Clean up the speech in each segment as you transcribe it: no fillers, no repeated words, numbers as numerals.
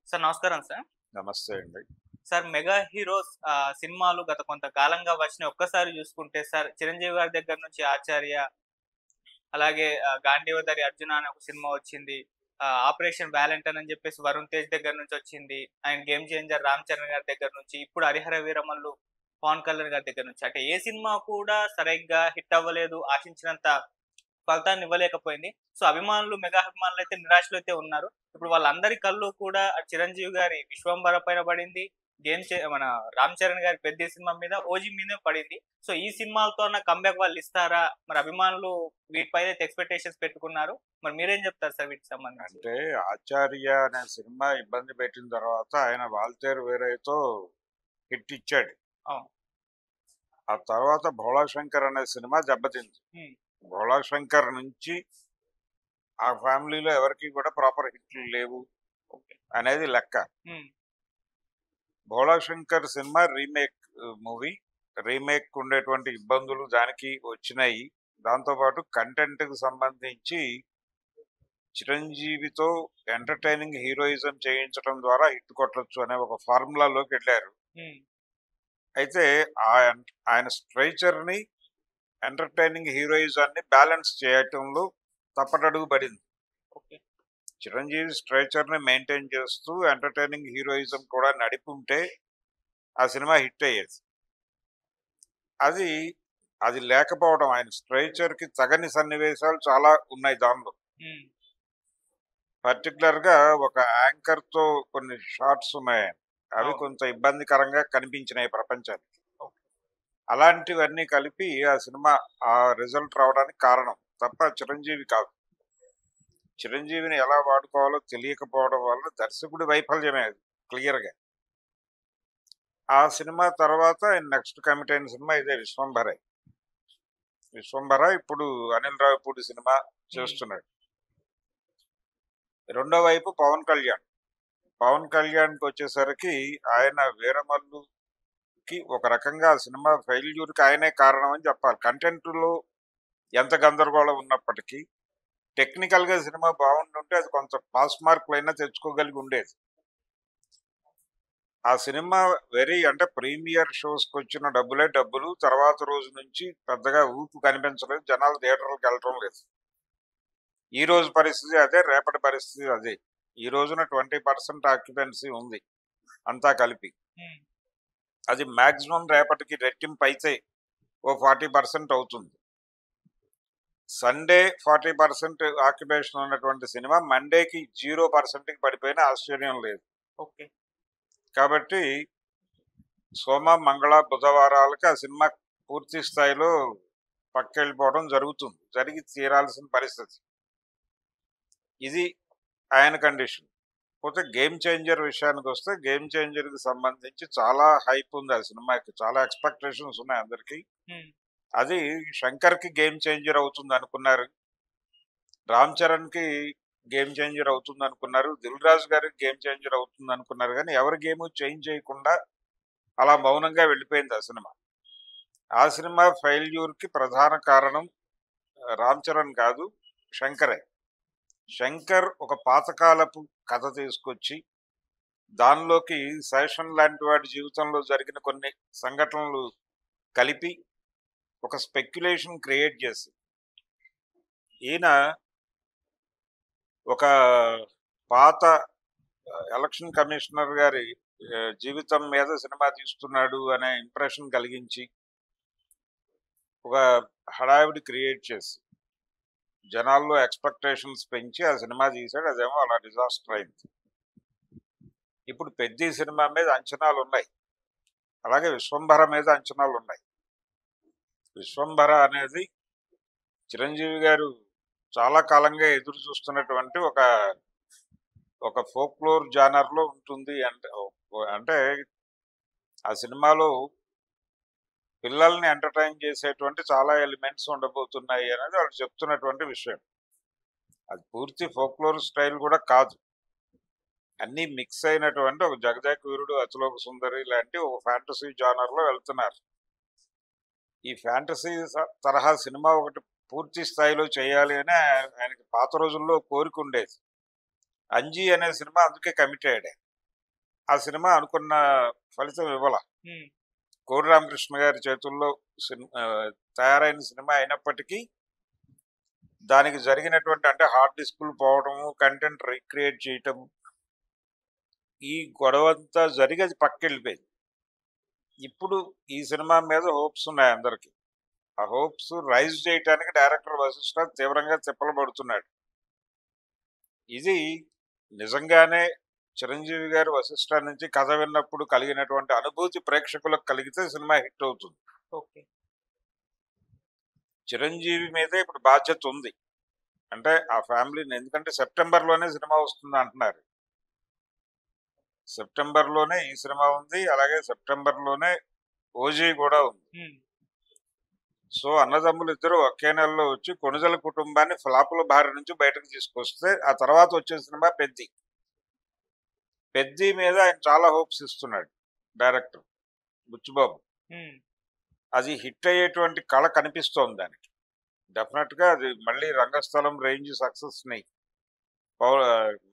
Sir నమస్కారం sir. నమస్తే అండి. సార్ మెగా హీరోస్ సినిమాలు గత కొంతకాలంగా వచ్చినయి ఒక్కసారి చూసుకుంటే సార్ 'చిరంజీవి' గారి దగ్గర నుంచి 'ఆచార్య' అలాగే 'గాంధీవదరి అర్జున' అనే ఒక సినిమా వచ్చింది. 'ఆపరేషన్ వాలంటైన్' అని చెప్పేసి 'వరుణ్ తేజ్' దగ్గర నుంచి వచ్చింది. And 'game changer' 'Ram Charan' గారి దగ్గర నుంచి, ఇప్పుడు 'హరిహర వీరమల్లు' 'పవన్ కళ్యాణ్' గారి దగ్గర నుంచి. అంటే ఏ సినిమా కూడా సరిగ్గా హిట్ అవ్వలేదు. ఆశించినంత ఫలితాన్ని ఇవ్వలేకపోయింది. సో, మెగా అభిమానులైతే నిరాశలో అయితే ఉన్నారు. ఇప్పుడు వాళ్ళందరి కళ్ళు కూడా చిరంజీవి గారి 'విశ్వంబర' పైన పడింది. మన 'రామ్ చరణ్' గారి 'పెద్ది' సినిమా మీద, 'ఓజీ' మీదే పడింది. సో, ఈ సినిమాలతో అన్న కమ్‌బ్యాక్ వాళ్ళు ఇస్తారా? మరి అభిమానులు వీటిపైన అయితే ఎక్స్‌పెక్టేషన్స్ పెట్టుకున్నారు. మరి మీరేం చెప్తారు సార్ వీటికి సంబంధించి? అంటే 'ఆచార్య' అనే సినిమా ఇబ్బంది పెట్టిన తర్వాత ఆయన 'వాల్తేరు వీరయ్య'తో హిట్ ఇచ్చాడు. అవును. ఆ తర్వాత 'భోళా శంకర్' అనే సినిమా దెబ్బతింది. హ్మ్. 'భోళా శంకర్' నుంచి ఆ ఫ్యామిలీలో ఎవరికీ కూడా ప్రాపర్ హిట్లు లేవు ఓకే. అనేది లెక్క. హ్మ్. 'భోళా శంకర్' సినిమా రీమేక్ మూవీ. రీమేక్ ఉండేటువంటి ఇబ్బందులు దానికి వచ్చినాయి. దాంతో పాటు కంటెంట్‌కి సంబంధించి చిరంజీవితో ఎంటర్‌టైనింగ్ హీరోయిజం చేయించడం ద్వారా హిట్ కొట్టొచ్చు అనే ఒక ఫార్ములాలోకెళ్లారు. హ్మ్. అయితే ఆయన స్ట్రెచర్‌ని, ఎంటర్‌టైనింగ్ హీరోయిజాన్ని బ్యాలెన్స్ చేయటంలో తప్పటడుగు పడింది. ఓకే. చిరంజీవి స్ట్రెచర్‌ని మెయింటైన్ చేస్తూ ఎంటర్‌టైనింగ్ హీరోయిజం కూడా నడిపుంటే ఆ సినిమా హిట్ అయ్యేది. అది అది లేకపోవడం, ఆయన స్ట్రెచర్‌కి తగని సన్నివేశాలు చాలా ఉన్నాయి దానిలో. హ్మ్. పర్టిక్యులర్‌గా ఒక యాంకర్‌తో కొన్ని షాట్స్ ఉన్నాయి. అవి అవును. కొంత ఇబ్బందికరంగా కనిపించినాయి ప్రపంచానికి. ఓకే. అలాంటివన్నీ కలిపి ఆ సినిమా ఆ రిజల్ట్ రావడానికి కారణం. తప్ప చిరంజీవి కాదు. చిరంజీవిని ఎలా వాడుకోవాలో తెలియకపోవడం వల్ల దర్శకుడి వైఫల్యమే అది క్లియర్‌గా. ఆ సినిమా తర్వాత ఆయన నెక్స్ట్ కమిట్ అయిన సినిమా ఇదే 'విశ్వంభరే'. 'విశ్వంభర' ఇప్పుడు అనిల్ రావిపూడి సినిమా హ్మ్. చేస్తున్నాడు. రెండో వైపు పవన్ కళ్యాణ్. పవన్ కళ్యాణ్‌కొచ్చేసరికి ఆయన 'వీరమల్లు'కి ఒక రకంగా ఆ సినిమా ఫెయిల్యూర్‌కి ఆయనే కారణం అని చెప్పాలి. కంటెంట్‌లో ఎంత గందరగోళం ఉన్నప్పటికీ, టెక్నికల్‌గా సినిమా బావుండుంటే అది కొంత పాస్ మార్కులైనా తెచ్చుకోగలిగి ఉండేది. ఆ సినిమా అంటే ప్రీమియర్ షోస్‌కొచ్చిన డబ్బులే డబ్బులు. తర్వాత రోజు నుంచి పెద్దగా ఊపు కనిపించలేదు. జనాలు థియేటర్‌లకెళ్ళటం లేదు. ఈ రోజు పరిస్థితి అదే. రేపటి పరిస్థితి అదే. ఈ రోజున 20% ఆక్యుపెన్సీ ఉంది. అంతా కలిపి. హ్మ్. అది మాక్సిమం రేపటికి రెట్టింపయితే ఓ 40% అవుతుంది. సండే 40% ఆక్యుపేషన్ ఉన్నటువంటి సినిమా మండేకి 0%కి పడిపోయినా ఆశ్చర్యం లేదు. ఓకే. కాబట్టి సోమ, మంగళ, బుధవారాలకి ఆ సినిమా పూర్తి స్థాయిలో పక్కకెళ్ళిపోవడం జరుగుతుంది. జరిగి తీరాల్సిన పరిస్థితి. ఇది ఆయన కండిషన్. పోతే 'గేమ్ చేంజర్' విషయానికొస్తే 'గేమ్ చేంజర్'కి సంబంధించి చాలా హైప్ ఉంది ఆ సినిమాకి. చాలా ఎక్స్‌పెక్టేషన్స్ ఉన్నాయి అందరికి. హ్మ్. అది 'శంకర్‌కి' గేమ్ చేంజర్ అవుతుందనుకున్నారు. 'రామ్ చరణ్‌కి' గేమ్ చేంజర్ అవుతుందనుకున్నారు. 'దిల్ రాజు' గారికి గేమ్ చేంజర్ అవుతుందనుకున్నారు గానీ, ఎవరి గేము చేంజ్ చేయకుండా అలా మౌనంగా వెళ్ళిపోయింది ఆ సినిమా. ఆ సినిమా ఫెయిల్యూర్‌కి ప్రధాన కారణం 'రామ్ చరణ్' కాదు, శంకరే. శంకర్ ఒక పాతకాలపు కథ తీసుకొచ్చి, దానిలోకి శేషన్ లాంటి వాడి జీవితంలో జరిగిన కొన్ని సంఘటనలు కలిపి, ఒక స్పెక్యులేషన్ క్రియేట్ చేసి, ఈయన ఒక పాత ఎలక్షన్ కమిషనర్ గారి జీవితం మీద సినిమా తీస్తున్నాడు అనే ఇంప్రెషన్ కలిగించి, ఒక హడావిడి క్రియేట్ చేసి, జనాల్లో ఎక్స్‌పెక్టేషన్స్ పెంచి ఆ సినిమా తీశాడు. అదేమో అలా డిజాస్టర్ అయింది. ఇప్పుడు 'పెద్ది' సినిమా మీద అంచనాలున్నాయి. అలాగే 'విశ్వంభర' మీద అంచనాలున్నాయి. 'విశ్వంభర' అనేది చిరంజీవి గారు చాలా కాలంగా ఎదురు చూస్తున్నటువంటి ఒక ఫోక్‌లోర్ జానర్‌లో ఉంటుంది. అంటే ఆ సినిమాలో పిల్లల్ని ఎంటర్‌టైన్ చేసేటువంటి చాలా ఎలిమెంట్స్ ఉండబోతున్నాయి అనేది వాళ్ళు చెప్తున్నటువంటి విషయం. అది పూర్తి ఫోక్‌లోర్ స్టైల్ కూడా కాదు. అన్నీ మిక్స్ అయినటువంటి ఒక 'జగదేక వీరుడు అతిలోక సుందరి' లాంటి ఒక ఫ్యాంటసీ జానర్‌లో వెళ్తున్నారు. ఈ ఫ్యాంటసీ తరహా సినిమా ఒకటి పూర్తి స్థాయిలో చేయాలి అని ఆయనకి పాత రోజుల్లో కోరిక ఉండేది. 'అంజీ' అనే సినిమా అందుకే కమిట్ అయ్యాడు. ఆ సినిమా అనుకున్న ఫలితం ఇవ్వాల. ఉమ్, కోడి రామకృష్ణ గారి చేతుల్లో తయారైన సినిమా అయినప్పటికీ దానికి జరిగినటువంటి అంటే హార్డ్ డిస్కులు పోవడము, కంటెంట్ రీక్రియేట్ చేయటము, ఈ గొడవంతా జరిగి అది పక్కకెళ్ళిపోయింది. ఇప్పుడు ఈ సినిమా మీద హోప్స్ ఉన్నాయి అందరికి. ఆ హోప్స్ రైజ్ చేయడానికి డైరెక్టర్ వశిష్ఠ తీవ్రంగా తిప్పలు పడుతున్నాడు. ఇది నిజంగానే చిరంజీవి గారు వశిష్ఠ నుంచి కథ విన్నప్పుడు కలిగినటువంటి అనుభూతి ప్రేక్షకులకు కలిగితే సినిమా హిట్ అవుతుంది. ఓకే. చిరంజీవి మీదే ఇప్పుడు బాధ్యత ఉంది. అంటే ఆ ఫ్యామిలీని, ఎందుకంటే సెప్టెంబర్లోనే సినిమా వస్తుంది అంటున్నారు. సెప్టెంబర్లోనే ఈ సినిమా ఉంది, అలాగే సెప్టెంబర్లోనే ఓజీ కూడా ఉంది. ఉమ్, సో అన్నదమ్ములు ఇద్దరు ఒకే నెలలో వచ్చి కొణిదెల కుటుంబాన్ని ఫ్లాపుల బారి నుంచి బయటకు తీసుకొస్తే ఆ తర్వాత వచ్చే సినిమా పెద్ది. పెద్ది మీద ఆయన చాలా హోప్స్ ఇస్తున్నాడు డైరెక్టర్ బుచ్చిబాబు. ఉమ్, అది హిట్ అయ్యేటువంటి కళ కనిపిస్తోంది దానికి. డెఫినెట్ గా అది మళ్ళీ రంగస్థలం రేంజ్ సక్సెస్ ని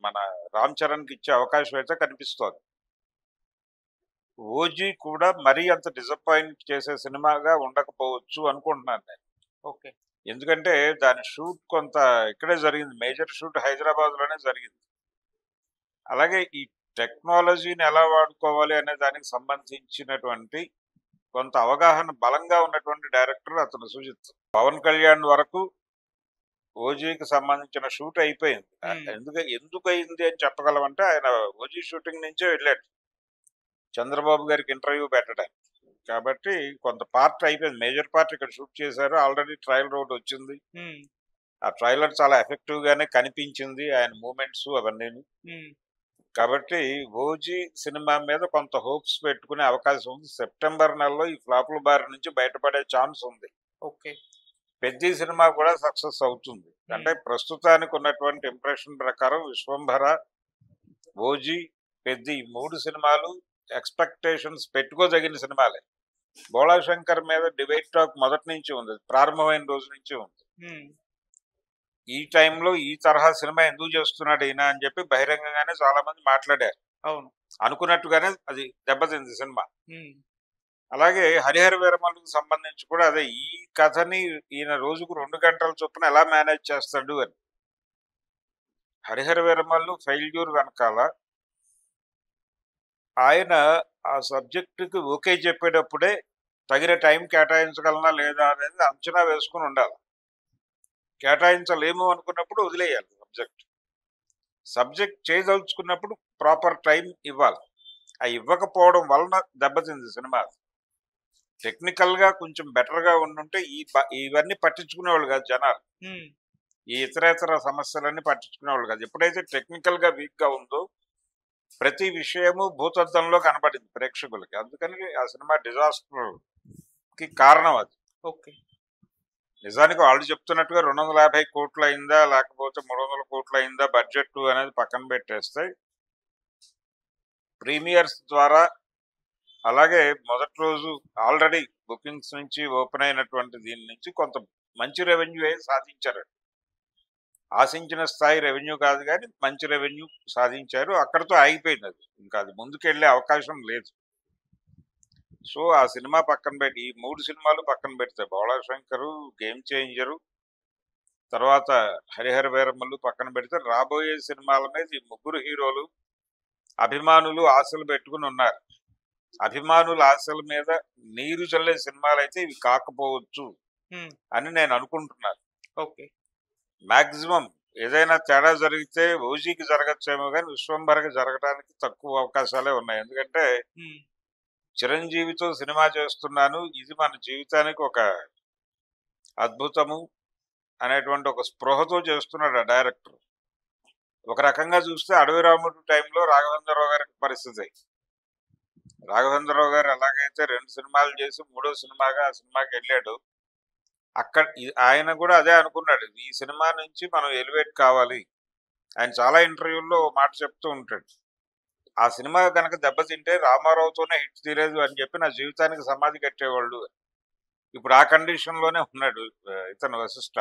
మన రామ్ చరణ్ కి ఇచ్చే అవకాశం అయితే కనిపిస్తోంది. ఓజీ కూడా మరీ అంత డిసప్పాయింట్ చేసే సినిమాగా ఉండకపోవచ్చు అనుకుంటున్నాను నేను. ఓకే. ఎందుకంటే దాని షూట్ కొంత ఇక్కడే జరిగింది, మేజర్ షూట్ హైదరాబాద్ లోనే జరిగింది. అలాగే ఈ టెక్నాలజీని ఎలా వాడుకోవాలి అనే దానికి సంబంధించినటువంటి కొంత అవగాహన బలంగా ఉన్నటువంటి డైరెక్టర్ అతను సుజిత్. పవన్ కళ్యాణ్ వరకు ఓజీకి సంబంధించిన షూట్ అయిపోయింది. ఎందుకు అయింది అని చెప్పగలమంటే ఆయన ఓజీ షూటింగ్ నుంచే వెళ్ళాడు చంద్రబాబు గారికి ఇంటర్వ్యూ పెట్టడానికి. కాబట్టి కొంత పార్ట్ అయిపోయింది, మేజర్ పార్ట్ ఇక్కడ షూట్ చేశారు. ఆల్రెడీ ట్రయల్ రోడ్ వచ్చింది. ఉమ్, ఆ ట్రైలర్ చాలా ఎఫెక్టివ్ గానే కనిపించింది, ఆయన మూమెంట్స్ అవన్నీ. ఉమ్, కాబట్టి ఓజీ సినిమా మీద కొంత హోప్స్ పెట్టుకునే అవకాశం ఉంది. సెప్టెంబర్ నెలలో ఈ ఫ్లాపుల బారి నుంచి బయటపడే ఛాన్స్ ఉంది. ఓకే. పెద్ద సినిమా కూడా సక్సెస్ అవుతుంది. అంటే ప్రస్తుతానికి ఉన్నటువంటి ఇంప్రెషన్ ప్రకారం విశ్వంభర, ఓజీ, పెద్ద ఈ 3 సినిమాలు ఎక్స్పెక్టేషన్స్ పెట్టుకోదగిన సినిమాలే. బోళాశంకర్ మీద డిబేట్ టాక్ మొదటి నుంచి ఉంది, ప్రారంభమైన రోజు నుంచి ఉంది. ఉమ్, ఈ టైంలో ఈ తరహా సినిమా ఎందుకు చేస్తున్నాడు ఈయన అని చెప్పి బహిరంగంగానే చాలా మంది మాట్లాడారు. అవును. అనుకున్నట్టుగానే అది దెబ్బతింది సినిమా. ఉమ్, అలాగే హరిహర వీరమల్లుకు సంబంధించి కూడా అదే, ఈ కథని ఈయన రోజుకు 2 గంటల చొప్పున ఎలా మేనేజ్ చేస్తాడు అని. హరిహర వీరమల్లు ఫెయిల్యూర్ వెనకాల ఆయన ఆ సబ్జెక్టుకి ఓకే చెప్పేటప్పుడే తగిన టైం కేటాయించగలనా లేదా అనేది అంచనా వేసుకుని ఉండాలి. కేటాయించలేము అనుకున్నప్పుడు వదిలేయాలి. సబ్జెక్ట్ చేయదలుచుకున్నప్పుడు ప్రాపర్ టైం ఇవ్వాలి. ఆ ఇవ్వకపోవడం వలన దెబ్బతింది సినిమా. టెక్నికల్ గా కొంచెం బెటర్ గా ఉండుంటే ఇవన్నీ పట్టించుకునేవాళ్ళు కాదు జనాలు. ఉమ్, ఈ ఇతరేతర సమస్యలన్నీ పట్టించుకునేవాళ్ళు కాదు. ఎప్పుడైతే టెక్నికల్ గా వీక్ గా ఉందో ప్రతి విషయము భూతద్దంలో కనబడింది ప్రేక్షకులకి. అందుకని ఆ సినిమా డిజాస్టర్ కి కారణం అది. ఓకే. నిజానికి వాళ్ళు చెప్తున్నట్టుగా 250 కోట్లు అయిందా లేకపోతే 300 కోట్లు అయిందా బడ్జెట్ అనేది పక్కన పెట్టేస్తే, ప్రీమియర్స్ ద్వారా అలాగే మొదటి రోజు ఆల్రెడీ బుకింగ్స్ నుంచి ఓపెన్ అయినటువంటి దీని నుంచి కొంత మంచి రెవెన్యూ సాధించారు. ఆశించిన స్థాయి రెవెన్యూ కాదు కానీ మంచి రెవెన్యూ సాధించారు. అక్కడితో ఆగిపోయింది అది. ఇంకా అది ముందుకెళ్లే అవకాశం లేదు. సో ఆ సినిమా పక్కన పెట్టి ఈ 3 సినిమాలు పక్కన పెడితే బోళాశంకరు, గేమ్ చేంజరు, తర్వాత హరిహర వీరమల్లు పక్కన పెడితే రాబోయే సినిమాల మీద ఈ 3 హీరోలు అభిమానులు ఆశలు పెట్టుకుని ఉన్నారు. అభిమానుల ఆశల మీద నీరు చల్లే సినిమాలు అయితే ఇవి కాకపోవచ్చు అని నేను అనుకుంటున్నాను. ఓకే. మాక్సిమం ఏదైనా తేడా జరిగితే ఓజీకి జరగచ్చేమో కానీ విశ్వంభరకి జరగడానికి తక్కువ అవకాశాలే ఉన్నాయి. ఎందుకంటే చిరంజీవితో సినిమా చేస్తున్నాను, ఇది మన జీవితానికి ఒక అద్భుతము అనేటువంటి ఒక స్పృహతో చేస్తున్నాడు ఆ డైరెక్టర్. ఒక రకంగా చూస్తే అడవి రాముడు టైంలో రాఘవేంద్రరావు గారి పరిస్థితి. రాఘవేంద్రరావు గారు ఎలాగైతే 2 సినిమాలు చేసి 3వ సినిమాగా ఆ సినిమాకి వెళ్ళాడు, అక్కడ ఆయన కూడా అదే అనుకున్నాడు, ఈ సినిమా నుంచి మనం ఎలివేట్ కావాలి. ఆయన చాలా ఇంటర్వ్యూల్లో మాట చెప్తూ ఉంటాడు, ఆ సినిమా కనుక దెబ్బతింటే రామారావుతోనే హిట్ తీరేదు అని చెప్పి నా జీవితానికి సమాధి కట్టేవాళ్ళు. ఇప్పుడు ఆ కండిషన్ లోనే ఉన్నాడు ఇతను వశిష్ఠ.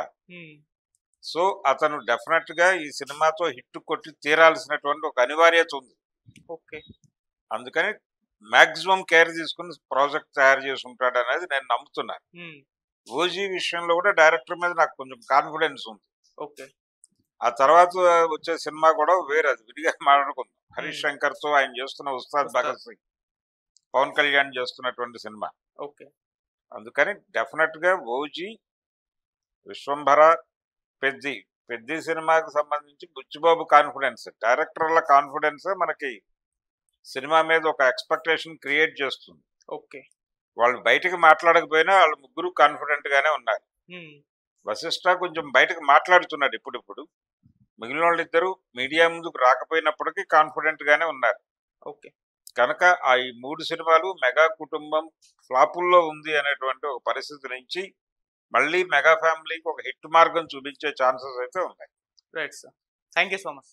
సో అతను డెఫినెట్ గా ఈ సినిమాతో హిట్ కొట్టి తీరాల్సినటువంటి ఒక అనివార్యత ఉంది. ఓకే. అందుకని మాక్సిమం కేర్ తీసుకుని ప్రాజెక్ట్ తయారు చేసి ఉంటాడు అనేది నేను నమ్ముతున్నాను. ఓజీ విషయంలో కూడా డైరెక్టర్ మీద నాకు కొంచెం కాన్ఫిడెన్స్ ఉంది. ఓకే. ఆ తర్వాత వచ్చే సినిమా కూడా వేరే, అది విడిగా మాట్లాడుకుందాం. హరీష్ శంకర్ తో ఆయన చేస్తున్న ఉస్తాద్ భగత్ సింగ్, పవన్ కళ్యాణ్ చేస్తున్నటువంటి సినిమా. ఓకే. అందుకని డెఫినెట్ గా ఓజీ, విశ్వంభర, పెద్ది సినిమాకి సంబంధించి బుచ్చిబాబు కాన్ఫిడెన్స్, డైరెక్టర్ల కాన్ఫిడెన్స్ మనకి సినిమా మీద ఒక ఎక్స్పెక్టేషన్ క్రియేట్ చేస్తుంది. ఓకే. వాళ్ళు బయటకు మాట్లాడకపోయినా వాళ్ళు ముగ్గురు కాన్ఫిడెంట్ గానే ఉన్నారు. వశిష్ఠ కొంచెం బయటకు మాట్లాడుతున్నాడు ఇప్పుడు. మిగిలిన వాళ్ళిద్దరూ మీడియా ముందుకు రాకపోయినప్పటికీ కాన్ఫిడెంట్ గానే ఉన్నారు. ఓకే. కనుక ఈ 3 సినిమాలు మెగా కుటుంబం ఫ్లాపుల్లో ఉంది అనేటువంటి ఒక పరిస్థితి నుంచి మళ్ళీ మెగా ఫ్యామిలీకి ఒక హిట్ మార్గం చూపించే ఛాన్సెస్ అయితే ఉన్నాయి. Right sir. Thank you so much.